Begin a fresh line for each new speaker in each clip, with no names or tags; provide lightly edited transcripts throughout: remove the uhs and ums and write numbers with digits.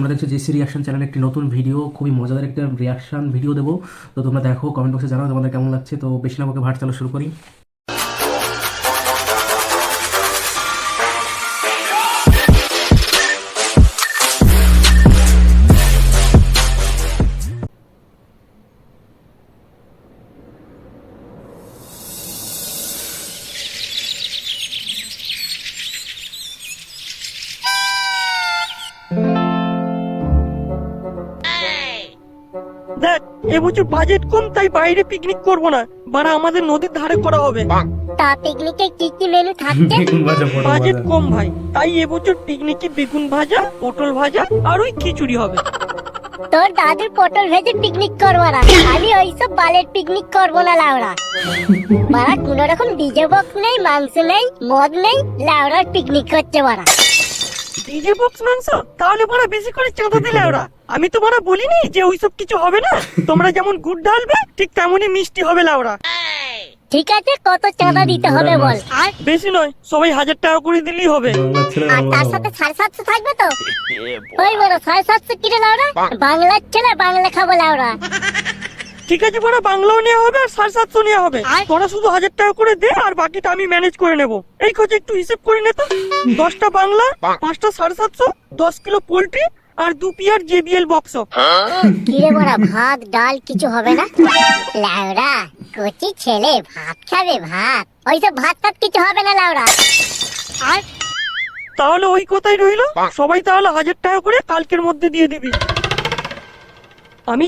তোমরা দেখছো JC reaction চ্যানেলে একটি নতুন ভিডিও, খুবই মজাদার একটা রিয়াকশন ভিডিও দেবো। তো তোমরা দেখো, কমেন্ট বক্সে জানাও তোমাদের কেমন লাগছে। তো বেশি না বকে ভাট চালা শুরু করি।
দেখ, এবছর বাজেট কম, তাই বাইরে পিকনিক করব না, বাড়া আমাদের নদীর ধারে করা হবে।
তা পিকনিকে কি কি মেনু থাকছে?
বেগুন ভাজা, পটল
বাজেট
ভাজা।
কম ভাই, তাই এবছর পিকনিকে বেগুন ভাজা, পটল ভাজা আর ওই খিচুড়ি হবে।
তোর দাদুর পটল ভেজে পিকনিক করবো না, আমি ওইসব বালের পিকনিক করবো না লাউড়া। মারা কোন রকম ডিজে বক্স নেই, মাংস নেই, মদ নেই, লাউড়ার পিকনিক করছে মারা।
ডিজে বক্স মাংস? তাহলে বড় বেশি করে চাঁদা দিলে ওরা। আমি তো বড় বলিনি যে ওইসব কিছু হবে না। তোমরা যেমন গুড় ঢালবে ঠিক তেমনই মিষ্টি হবে লাউরা।
ঠিক আছে, কত চাঁদা দিতে হবে বল? আর
বেশি নয়, সবাই 1000 টাকা করে দিলেই হবে।
বাংলার ছেলে
আর
বাংলা
তার
বলো।
সাথে 750 থাকবে তো? ওই বড় 750 কিরে লাউড়া, বাংলার ছেলে বাংলা খাবো লাউড়া।
ঠিক আছে বড়, বাংলাও নেওয়া হবে আর 750 নেওয়া হবে। তোরা শুধু 1000 টাকা করে দে, আর বাকিটা আমি ম্যানেজ করে নেব। এই খোঁজে একটু হিসেব করে নে তো। 10টা বাংলা, 5টা 750, 10 কিলো পোল্ট্রি আর 2 পিয়ার জেবিএল বক্স।
কিরে বড়া, ভাত ডাল কিছু হবে না? লাউড়া কচি ছেলে ভাত খাবে, ভাত ওইসব ভাত টাত কিছু হবে না লাউড়া। আর
তাহলে ওই কথাই রইলো, সবাই তাহলে 1000 টাকা করে কালকের মধ্যে দিয়ে দিবি। আমি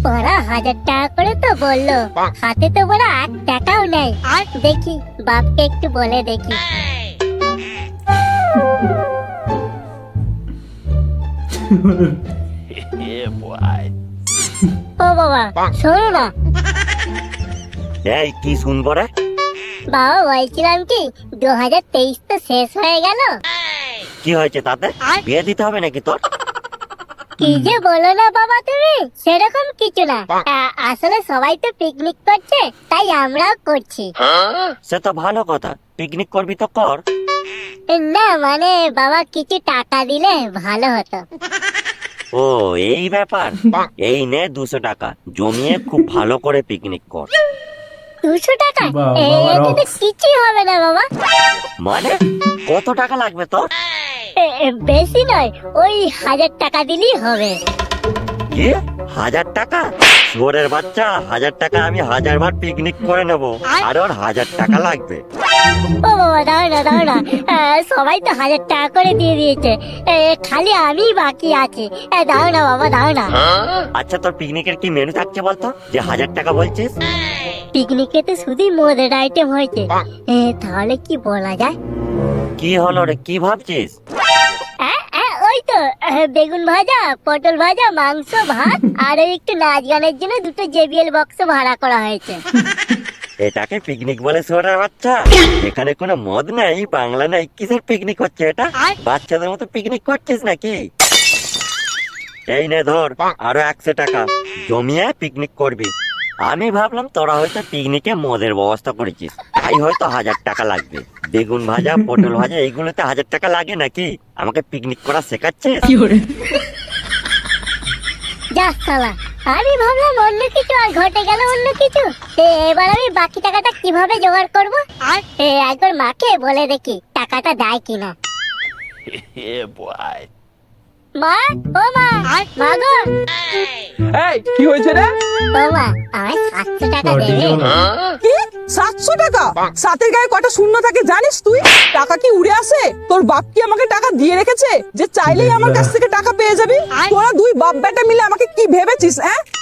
বড়া 1000 টাকা করে তো বললো, হাতে তো বড়া 1 টাকাও নেই। আর দেখি বাপকে একটু বলে দেখি। ও বাবা শোনো না।
এই কি শুনবো রে?
বাবা বলছিলাম কি, 2023 তো শেষ হয়ে গেল।
কি হয়েছে তাতে? বিয়ে দিতে হবে নাকি তোর?
কি যে বলো না বাবা তুমি, সেরকম কিছু না। আসলে সবাই তো পিকনিক করছে, তাই আমরাও করছি।
সে তো ভালো কথা, পিকনিক করবি তো কর।
না মানে বাবা, কিছু টাকা দিলে ভালো হতো।
ও এই ব্যাপার, এই নে 200 টাকা জমিয়ে খুব ভালো করে পিকনিক কর।
200 টাকা?
বাবা,
এতে তো কিছুই হবে না বাবা।
মানে কত টাকা লাগবে তোর?
বেশি নয়, ওই 1000 টাকা দিলেই হবে।
কি 1000 টাকা? শুয়োরের বাচ্চা, 1000 টাকা আমি 1000 বার পিকনিক করে নেব, আর ওর 1000 টাকা লাগবে?
ও বাবা দাও না দাও না, সবাই তো 1000 টাকা করে দিয়ে দিয়েছে, খালি আমি বাকি আছি। দাও না বাবা, দাও না।
আচ্ছা তোর পিকনিকের কি মেনু থাকছে বলতো, যে 1000 টাকা বলছিস?
পিকনিকে তো শুধুই মদের আইটেম হয়েছে, তাহলে কি বলা যায়?
কি হলো রে, কি ভাবছিস?
ওই তো বেগুন ভাজা, পটল ভাজা, মাংস, ভাত আর ওই একটু নাচ গানের জন্য 2টো জেবিএল বক্স ভাড়া করা হয়েছে।
এটাকে পিকনিক বলে শুয়োরের বাচ্চা? এখানে কোনো মদ নেই, বাংলা নেই, কিসের পিকনিক হচ্ছে এটা? বাচ্চাদের মতো পিকনিক করছিস নাকি? এই নে ধর আরো 100 টাকা জমিয়ে পিকনিক করবি। আমি ভাবলাম তোরা হয়তো পিকনিকে মদের ব্যবস্থা করেছিস, তাই হয়তো 1000 টাকা লাগবে। বেগুন ভাজা, পটল ভাজা এইগুলোতে 1000 টাকা লাগে নাকি? আমাকে পিকনিক করা শেখাচ্ছিস?
যা শালা, আমি ভাবলাম অন্য কিছু, আর ঘটে গেল অন্য কিছু। এবার আমি বাকি টাকাটা কিভাবে জোগাড় করব? আর একবার মাকে বলে দেখি টাকাটা দেয় কিনা। মা, ও মা, মা গো,
এই কি হয়েছে রে?
ও মা, আমায় 700 টাকা
ও,
দেবে?
ডিজে বলো।
কি 700 টাকা? সাতের গায়ে কটা শূন্য থাকে জানিস তুই? টাকা কি উড়ে আসে? তোর বাপ কি আমাকে টাকা দিয়ে রেখেছে যে চাইলেই আমার কাছ থেকে টাকা পেয়ে যাবি? তোরা দুই বাপ বেটা মিলে আমাকে কি ভেবেছিস?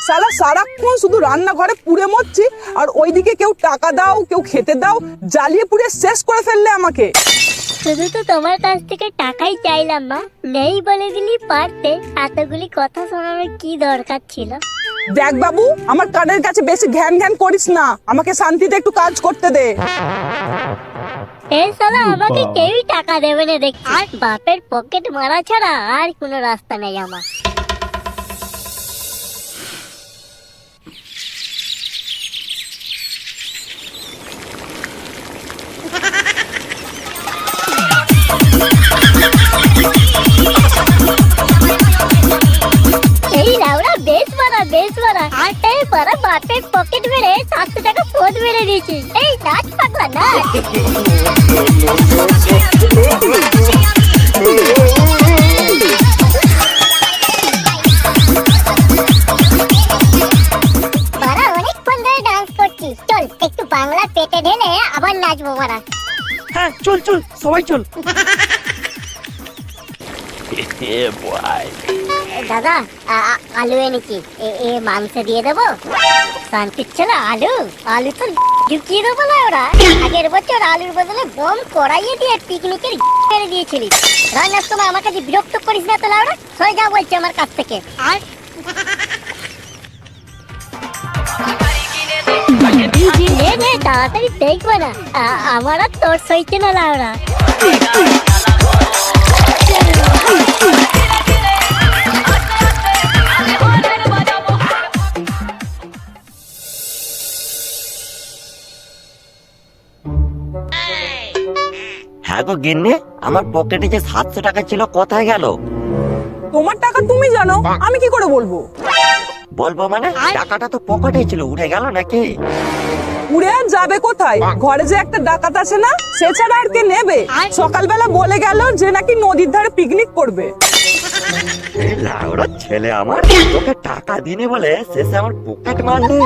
শালা সারাক্ষণ শুধু রান্নাঘরে পুড়ে মরছি, আর ওইদিকে কেউ টাকা দাও, কেউ খেতে দাও, জ্বালিয়ে পুড়ে শেষ করে ফেললে আমাকে।
শুধু তো তোমার কাছ থেকে টাকাই চাইলাম মা, নেই বলে দিলি পারতে, এতগুলি কথা শোনানোর কি দরকার ছিল?
দেখ বাবু, আমার কানের কাছে বেশি ঘ্যান ঘ্যান করিস না, আমাকে শান্তিতে একটু কাজ করতে দে।
এই শালা আমাকে
বাবা।
কেউই টাকা দেবে না দেখছি, আর বাপের পকেট মারা ছাড়া আর কোনো রাস্তা নেই আমার। পাড়া বাপের পকেট মেরে 700 টাকা পদ মেরে দিয়েছি। এই নাচ পাগলা নাচ। পাড়া অনেকক্ষণ ধরে ডান্স করছি, চল একটু বাংলা পেটে ঢেলে আবার নাচবো পাড়া।
হ্যাঁ চল চল সবাই চল।
দাদা আলু এনেছি, এ মাংস দিয়ে দেবো? শান্তির ছেলে আলু আলু তো ঢুকিয়ে দেবো না ওরা। আগের বছর আলুর বদলে বোম কড়াইয়ে দিয়ে পিকনিকের মেরে দিয়েছিলি। রান্নার সময় আমার কাছে বিরক্ত করিস না তো লাউড়া, সরে যা বলছে আমার কাছ থেকে। আর তাড়াতাড়ি দেখবো না, আমার আর তোর সইছে না লাউড়া।
হ্যাঁ গো গিন্নি, আমার পকেটে যে 700 টাকা ছিল কোথায় গেল?
তোমার টাকা তুমি জানো, আমি কি করে বলবো?
বলবো মানে, টাকাটা তো পকেটে ছিল, উঠে গেল নাকি?
উড়ে আর যাবে কোথায়? ঘরে যে একটা ডাকাত আছে না, সে ছাড়া আর কে নেবে? সকালবেলা বলে গেল যে নাকি নদীর ধারে পিকনিক করবে।
এই লাউড়া ছেলে আমার, তোকে টাকা দিনে বলে শেষে আমার পকেট মারলি।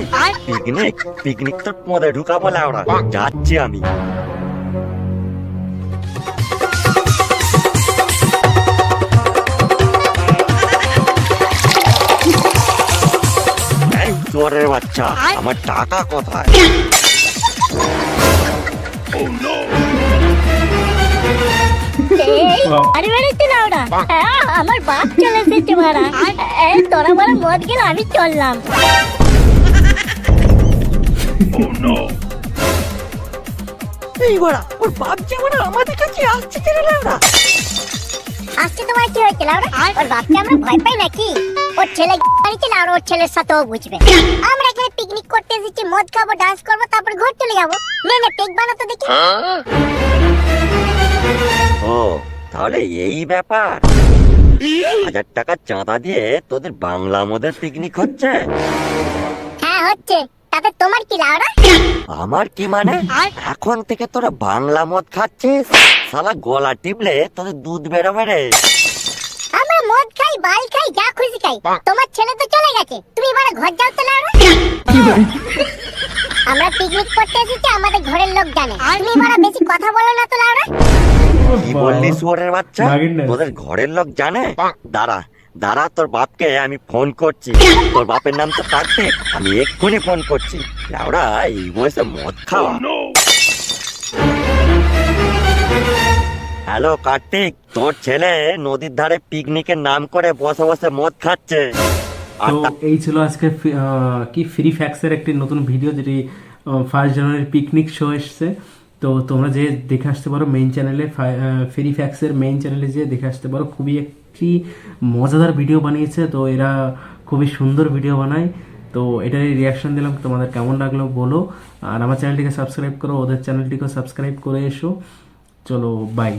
পিকনিক পিকনিক তোর পদে ঢুকাবো লাউড়া, যাচ্ছি আমি। এই চোরের বাচ্চা, আমার টাকা কোথায়?
আরে বেড়েছে না ওরা, আমার বাপ চলে এসেছে মারা। এই তোরা বড় মদ গেল, আমি চললাম।
এই বড়া ওর বাপ যেমন আমাদের কাছে আসছে কেন লাউড়া?
আজকে তোমার কি হয়েছে লাউড়া? ওর বাপকে আমরা ভয় পাই নাকি? ওর ছেলে বাড়িতে লাউড়া, ওর ছেলের সাথেও বুঝবে। আমরা এখানে পিকনিক করতে এসেছি, মদ খাবো, ডান্স করবো, তারপর ঘর চলে যাবো। নে পেক বানাতো দেখি।
ও তাহলে এই ব্যাপার। 1000 টাকা চাঁদা দিয়ে তোদের বাংলা মদের পিকনিক হচ্ছে?
হ্যাঁ হচ্ছে, তাতে তোমার কি লাউড়া?
আমার কি মানে? এখন থেকে তোরা বাংলা মদ খাচ্ছিস? শালা গলা টিপলে তোদের দুধ বেরোবে রে।
আমরা মদ খাই, বাল খাই, যা খুশি খাই। তোমার ছেলে তো চলে গেছে, তুমি এবার ঘর যাও তো লাউড়া। আমরা পিকনিক করতে এসেছি, আমাদের ঘরের লোক জানে। তুমি এবার বেশি কথা বলো না তো লাউড়া।
কি বললি শুয়োরের বাচ্চা?
নাগিন না।
তোদের ঘরের লোক জানে? দাঁড়া দাঁড়া, তোর বাপকে আমি ফোন করছি। তোর বাপের নাম তো কার্তিক, আমি এক্ষুনি ফোন করছি। লাউড়া এই বয়সে মদ খাওয়া। হ্যালো কার্তিক, তোর ছেলে নদীর ধারে পিকনিকের নাম করে বসে বসে মদ খাচ্ছে। আর
তো এই ছিল আজকে কি ফ্রি ফ্যাক্সের একটি নতুন ভিডিও, যেটি 1 জানুয়ারির পিকনিক শো এসছে। তো তোমরা যে দেখে আসতে পারো মেইন চ্যানেলে, ফ্রি ফ্যাক্সের মেইন চ্যানেলে যে দেখে আসতে পারো। খুবই একটি মজাদার ভিডিও বানিয়েছে, তো এরা খুবই সুন্দর ভিডিও বানায়। তো এটারই রিয়াকশন দিলাম, তোমাদের কেমন লাগলো বলো। আর আমার চ্যানেলটিকে সাবস্ক্রাইব করো, ওদের চ্যানেলটিকেও সাবস্ক্রাইব করে এসো। চলো বাই।